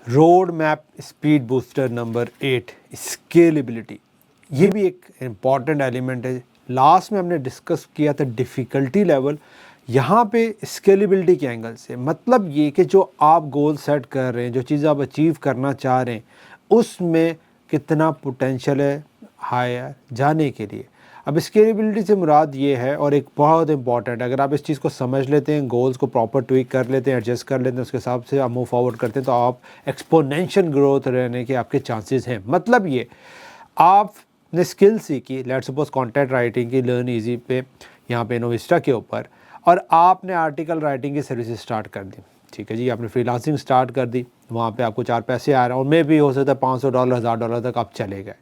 Road map speed booster number 8, scalability. ये भी एक इम्पॉर्टेंट एलिमेंट है। लास्ट में हमने डिस्कस किया था डिफ़िकल्टी लेवल, यहाँ पे स्केलेबिलिटी के एंगल से मतलब ये कि जो आप गोल सेट कर रहे हैं, जो चीज़ आप अचीव करना चाह रहे हैं, उसमें कितना पोटेंशियल है हायर जाने के लिए। अब स्केलेबिलिटी से मुराद ये है, और एक बहुत इंपॉर्टेंट, अगर आप इस चीज़ को समझ लेते हैं, गोल्स को प्रॉपर ट्वीक कर लेते हैं, एडजस्ट कर लेते हैं, उसके हिसाब से आप मूव फॉरवर्ड करते हैं, तो आप एक्सपोनेंशियल ग्रोथ रहने के आपके चांसेस हैं। मतलब ये आपने स्किल सीखी, लेट्स सपोज कंटेंट राइटिंग की लर्न इजी पे, यहाँ पे इनोविस्टा के ऊपर, और आपने आर्टिकल राइटिंग की सर्विस स्टार्ट कर दी। ठीक है जी, आपने फ्रीलांसिंग स्टार्ट कर दी, वहाँ पे आपको 4 पैसे आ रहे हैं, और मे भी हो सकता है $500 $1000 तक आप चले गए।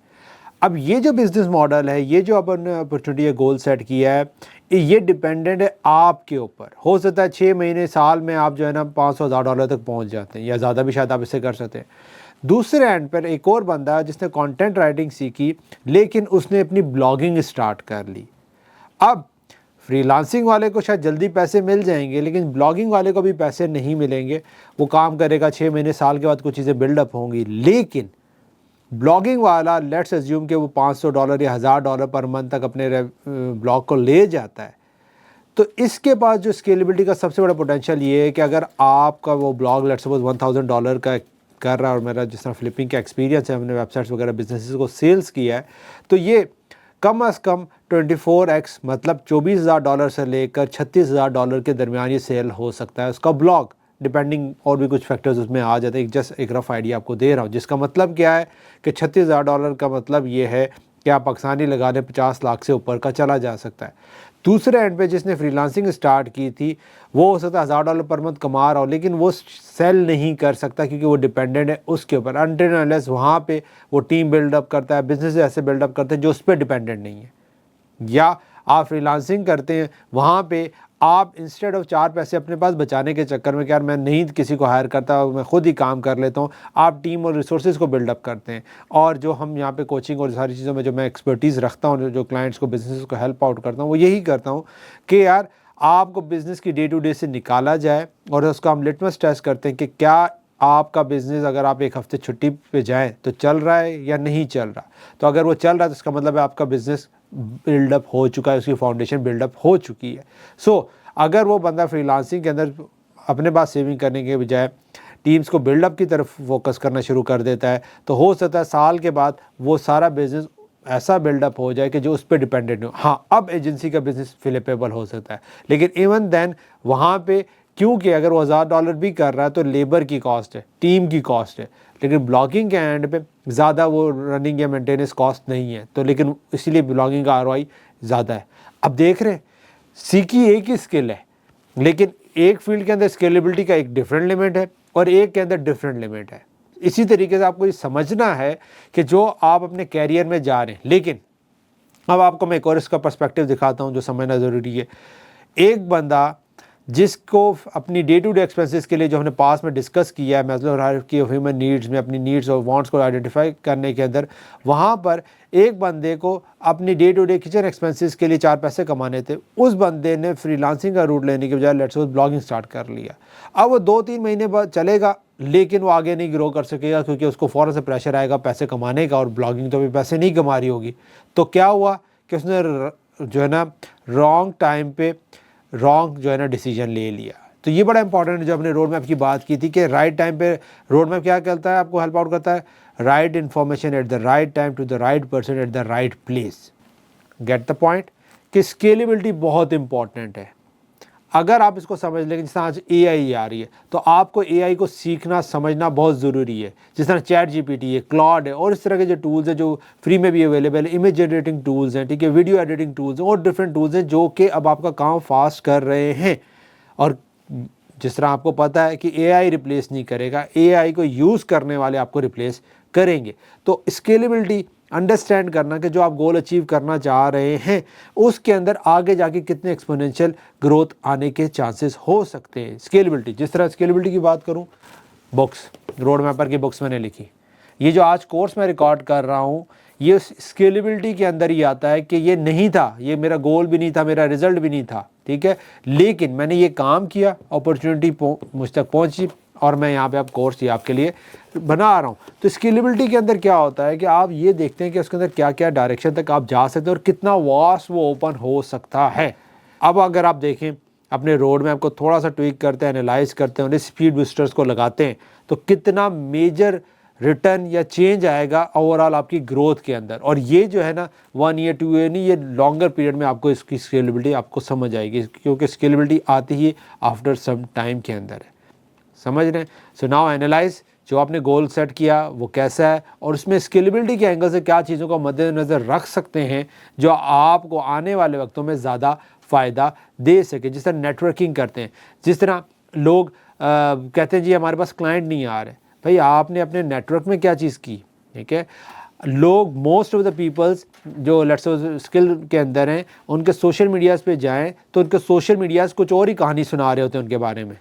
अब ये जो बिज़नेस मॉडल है, ये जो अपन अपॉर्चुनिटी गोल सेट किया है, ये डिपेंडेंट है आपके ऊपर। हो सकता है 6 महीने साल में आप जो है ना $500,000 तक पहुंच जाते हैं, या ज़्यादा भी शायद आप इससे कर सकते हैं। दूसरे एंड पर एक और बंदा है जिसने कंटेंट राइटिंग सीखी, लेकिन उसने अपनी ब्लॉगिंग स्टार्ट कर ली। अब फ्रीलांसिंग वाले को शायद जल्दी पैसे मिल जाएंगे, लेकिन ब्लॉगिंग वाले को भी पैसे नहीं मिलेंगे। वो काम करेगा, 6 महीने साल के बाद कुछ चीज़ें बिल्डअप होंगी, लेकिन ब्लॉगिंग वाला लेट्स एज्यूम कि वो $500 या $1000 पर मंथ तक अपने ब्लॉग को ले जाता है। तो इसके पास जो स्केलेबिलिटी का सबसे बड़ा पोटेंशियल ये है कि अगर आपका वो ब्लॉग लेट्स सपोज $1000 का कर रहा है, और मेरा जिस तरह फ्लिपिंग का एक्सपीरियंस है, हमने वेबसाइट्स वगैरह बिजनेसेस को सेल्स किया है, तो ये कम अज़ कम 24x मतलब $24,000 से लेकर $36,000 के दरमियान ये सेल हो सकता है उसका ब्लॉग, डिपेंडिंग और भी कुछ फैक्टर्स उसमें आ जाते हैं। जस्ट एक रफ आइडिया आपको दे रहा हूँ, जिसका मतलब क्या है कि $36,000 का मतलब ये है कि आप पाकिस्तानी लगा दें 50 लाख से ऊपर का चला जा सकता है। दूसरे एंड पे जिसने फ्रीलांसिंग स्टार्ट की थी, वो हो सकता है $1000 पर मंथ कमा रहा हो, लेकिन वो सेल नहीं कर सकता क्योंकि वो डिपेंडेंट है उसके ऊपर, अनटिल अनलेस वहाँ पे वो टीम बिल्डअप करता है, बिजनेस ऐसे बिल्डअप करते हैं जो उस पर डिपेंडेंट नहीं है। या आप फ्रीलांसिंग करते हैं, वहाँ पे आप इंस्टेड ऑफ 4 पैसे अपने पास बचाने के चक्कर में कि यार मैं नहीं किसी को हायर करता, मैं खुद ही काम कर लेता हूँ, आप टीम और रिसोर्सेज को बिल्डअप करते हैं। और जो हम यहाँ पे कोचिंग और सारी चीज़ों में जो मैं एक्सपर्टीज़ रखता हूँ, जो क्लाइंट्स को बिजनेस को हेल्प आउट करता हूँ, वो यही करता हूँ कि यार आपको बिज़नेस की डे टू डे से निकाला जाए, और उसका हम लिटमस टेस्ट करते हैं कि क्या आपका बिज़नेस, अगर आप एक हफ्ते छुट्टी पे जाएं तो चल रहा है या नहीं चल रहा। तो अगर वो चल रहा है तो इसका मतलब है आपका बिज़नेस बिल्डअप हो चुका है, उसकी फाउंडेशन बिल्डअप हो चुकी है। सो अगर वो बंदा फ्रीलांसिंग के अंदर अपने पास सेविंग करने के बजाय टीम्स को बिल्डअप की तरफ फोकस करना शुरू कर देता है, तो हो सकता है साल के बाद वो सारा बिज़नेस ऐसा बिल्डअप हो जाए कि जो उस पर डिपेंडेंट हो। हाँ, अब एजेंसी का बिज़नेस फ्लिपेबल हो सकता है, लेकिन इवन देन वहाँ पे क्योंकि अगर वो $1000 भी कर रहा है तो लेबर की कॉस्ट है, टीम की कॉस्ट है, लेकिन ब्लॉगिंग के एंड पे ज़्यादा वो रनिंग या मेंटेनेंस कॉस्ट नहीं है, तो लेकिन इसीलिए ब्लॉगिंग का ROI ज़्यादा है। अब देख रहे हैं, सीखी एक ही स्किल है, लेकिन एक फील्ड के अंदर स्केलेबिलिटी का एक डिफरेंट लिमिट है और एक के अंदर डिफरेंट लिमिट है। इसी तरीके से आपको ये समझना है कि जो आप अपने कैरियर में जा रहे हैं, लेकिन अब आपको मैं एक और इसका पर्सपेक्टिव दिखाता हूँ जो समझना ज़रूरी है। एक बंदा जिसको अपनी डे टू डे एक्सपेंसेस के लिए, जो हमने पास में डिस्कस किया है Maslow hierarchy of human needs में, अपनी नीड्स और वांट्स को आइडेंटिफाई करने के अंदर, वहाँ पर एक बंदे को अपनी day to day kitchen expenses के लिए 4 पैसे कमाने थे। उस बंदे ने फ्रीलांसिंग का रूट लेने के बजाय लेट्स सपोज ब्लॉगिंग स्टार्ट कर लिया। अब वो 2-3 महीने बाद चलेगा, लेकिन वो आगे नहीं ग्रो कर सकेगा क्योंकि उसको फ़ौरन से प्रेशर आएगा पैसे कमाने का, और ब्लॉगिंग तो भी पैसे नहीं कमा रही होगी। तो क्या हुआ कि उसने जो है ना रॉन्ग टाइम पे रॉन्ग जो है ना डिसीजन ले लिया। तो ये बड़ा इंपॉर्टेंट है, जो हमने रोड मैप की बात की थी कि राइट टाइम पे रोड मैप क्या करता है, आपको हेल्प आउट करता है, right information at the right time to the right person at the right place. Get the point कि स्केलेबिलिटी बहुत इंपॉर्टेंट है। अगर आप इसको समझ लेंगे, जिस तरह आज AI आ रही है, तो आपको AI को सीखना समझना बहुत ज़रूरी है। जिस तरह ChatGPT है, क्लॉड है, और इस तरह के जो टूल्स हैं जो फ्री में भी अवेलेबल है, इमेज एडिटिंग टूल्स हैं, ठीक है, वीडियो एडिटिंग टूल्स हैं, और डिफरेंट टूल्स हैं जो कि अब आपका काम फास्ट कर रहे हैं। और जिस तरह आपको पता है कि AI रिप्लेस नहीं करेगा, AI को यूज़ करने वाले आपको रिप्लेस करेंगे। तो स्केलेबिलिटी अंडरस्टैंड करना कि जो आप गोल अचीव करना चाह रहे हैं उसके अंदर आगे जाके कितने एक्सपोनेंशियल ग्रोथ आने के चांसेस हो सकते हैं। स्केलेबिलिटी, जिस तरह स्केलेबिलिटी की बात करूं, बुक्स, रोड मैपर की बुक्स मैंने लिखी, ये जो आज कोर्स मैं रिकॉर्ड कर रहा हूं, ये स्केलेबिलिटी के अंदर ही आता है कि ये नहीं था, ये मेरा गोल भी नहीं था, मेरा रिजल्ट भी नहीं था, ठीक है, लेकिन मैंने ये काम किया, अपॉर्चुनिटी मुझ तक पहुंची, और मैं यहाँ पे आप कोर्स ये आपके लिए बना रहा हूँ। तो स्केलेबिलिटी के अंदर क्या होता है कि आप ये देखते हैं कि उसके अंदर क्या क्या डायरेक्शन तक आप जा सकते हैं और कितना वास्ट वो ओपन हो सकता है। अब अगर आप देखें अपने रोड मैप को थोड़ा सा ट्वीक करते हैं, एनालाइज करते हैं, उन्हें स्पीड बूस्टर्स को लगाते हैं, तो कितना मेजर रिटर्न या चेंज आएगा ओवरऑल आपकी ग्रोथ के अंदर। और ये जो है ना 1 ईयर 2 ईयर नहीं, ये लॉन्गर पीरियड में आपको इसकी स्केलेबिलिटी आपको समझ आएगी, क्योंकि स्केलेबिलिटी आती ही आफ्टर सम टाइम के अंदर है। समझ रहे हैं? सो नाउ एनालाइज जो आपने गोल सेट किया वो कैसा है और उसमें स्केलेबिलिटी के एंगल से क्या चीज़ों को मद्देनज़र रख सकते हैं जो आपको आने वाले वक्तों में ज़्यादा फ़ायदा दे सके। जिस तरह नेटवर्किंग करते हैं, जिस तरह लोग कहते हैं जी हमारे पास क्लाइंट नहीं आ रहे, भाई आपने अपने नेटवर्क में क्या चीज़ की, ठीक है। लोग मोस्ट ऑफ द पीपल्स जो लेट्स स्किल के अंदर हैं उनके सोशल मीडियाज़ पे जाएं तो उनके सोशल मीडियाज़ कुछ और ही कहानी सुना रहे होते हैं उनके बारे में,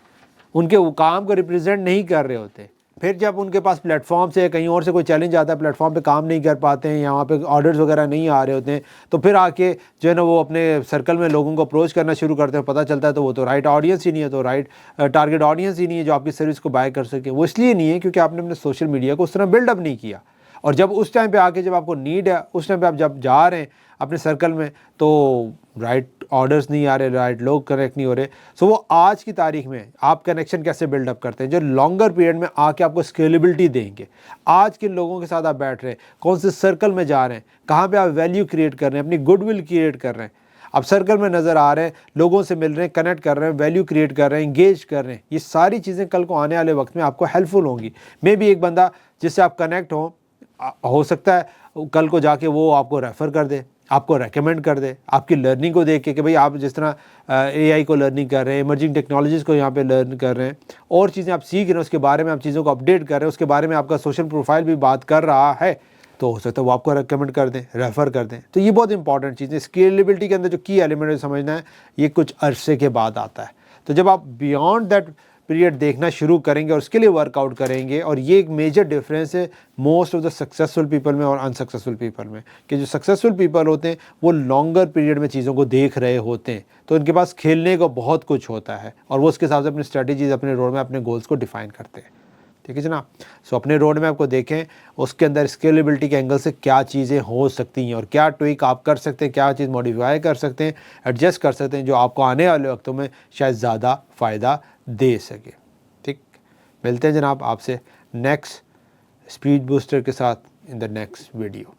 उनके वो काम को रिप्रेजेंट नहीं कर रहे होते। फिर जब उनके पास प्लेटफॉर्म से कहीं और से कोई चैलेंज आता है, प्लेटफॉर्म पे काम नहीं कर पाते हैं या वहाँ पे ऑर्डर्स वगैरह नहीं आ रहे होते हैं, तो फिर आके जो है ना वो अपने सर्कल में लोगों को अप्रोच करना शुरू करते हैं। पता चलता है तो वो तो राइट ऑडियंस ही नहीं है, तो राइट टारगेट ऑडियंस ही नहीं है जो आपकी सर्विस को बाय कर सके। वो इसलिए नहीं है क्योंकि आपने अपने सोशल मीडिया को उस तरह बिल्डअप नहीं किया। और जब उस टाइम पे आके जब आपको नीड है, उस टाइम पे आप जब जा रहे हैं अपने सर्कल में तो राइट ऑर्डर्स नहीं आ रहे, राइट लोग कनेक्ट नहीं हो रहे। सो वो आज की तारीख में आप कनेक्शन कैसे बिल्डअप करते हैं जो लॉन्गर पीरियड में आके आपको स्केलेबिलिटी देंगे। आज किन लोगों के साथ आप बैठ रहे हैं, कौन से सर्कल में जा रहे हैं, कहाँ पे आप वैल्यू क्रिएट कर रहे हैं, अपनी गुडविल क्रिएट कर रहे हैं, आप सर्कल में नज़र आ रहे हैं, लोगों से मिल रहे हैं, कनेक्ट कर रहे हैं, वैल्यू क्रिएट कर रहे हैं, इंगेज कर रहे हैं। ये सारी चीज़ें कल को आने वाले वक्त में आपको हेल्पफुल होंगी। मे बी एक बंदा जिससे आप कनेक्ट हो सकता है कल को जाके वो आपको रेफ़र कर दे, आपको रेकमेंड कर दे, आपकी लर्निंग को देख के कि भाई आप जिस तरह एआई को लर्निंग कर रहे हैं, इमर्जिंग टेक्नोलॉजीज़ को यहाँ पे लर्न कर रहे हैं, और चीज़ें आप सीख रहे हैं, उसके बारे में आप चीज़ों को अपडेट कर रहे हैं, उसके बारे में आपका सोशल प्रोफाइल भी बात कर रहा है, तो हो सकता है वो आपको रेकमेंड कर दें, रेफ़र कर दें। तो ये बहुत इंपॉर्टेंट चीज़ है। स्केलेबिलिटी के अंदर जो की एलिमेंट है समझना है, ये कुछ अरसे के बाद आता है। तो जब आप बियॉन्ड दैट पीरियड देखना शुरू करेंगे और उसके लिए वर्कआउट करेंगे, और ये एक मेजर डिफरेंस है most of the successful people में और अनसक्सेसफुल पीपल में, कि जो सक्सेसफुल पीपल होते हैं वो लॉन्गर पीरियड में चीज़ों को देख रहे होते हैं, तो उनके पास खेलने को बहुत कुछ होता है और वो उसके हिसाब से अपनी स्ट्रेटजीज, अपने रोड में अपने गोल्स को डिफाइन करते हैं। ठीक है जनाब। सो अपने रोड मैप को देखें, उसके अंदर स्केलेबिलिटी के एंगल से क्या चीज़ें हो सकती हैं और क्या ट्विक आप कर सकते हैं, क्या चीज़ मॉडिफाई कर सकते हैं, एडजस्ट कर सकते हैं जो आपको आने वाले वक्तों में शायद ज़्यादा फ़ायदा दे सके। ठीक, मिलते हैं जनाब आपसे नेक्स्ट स्पीड बूस्टर के साथ इन द नेक्स्ट वीडियो।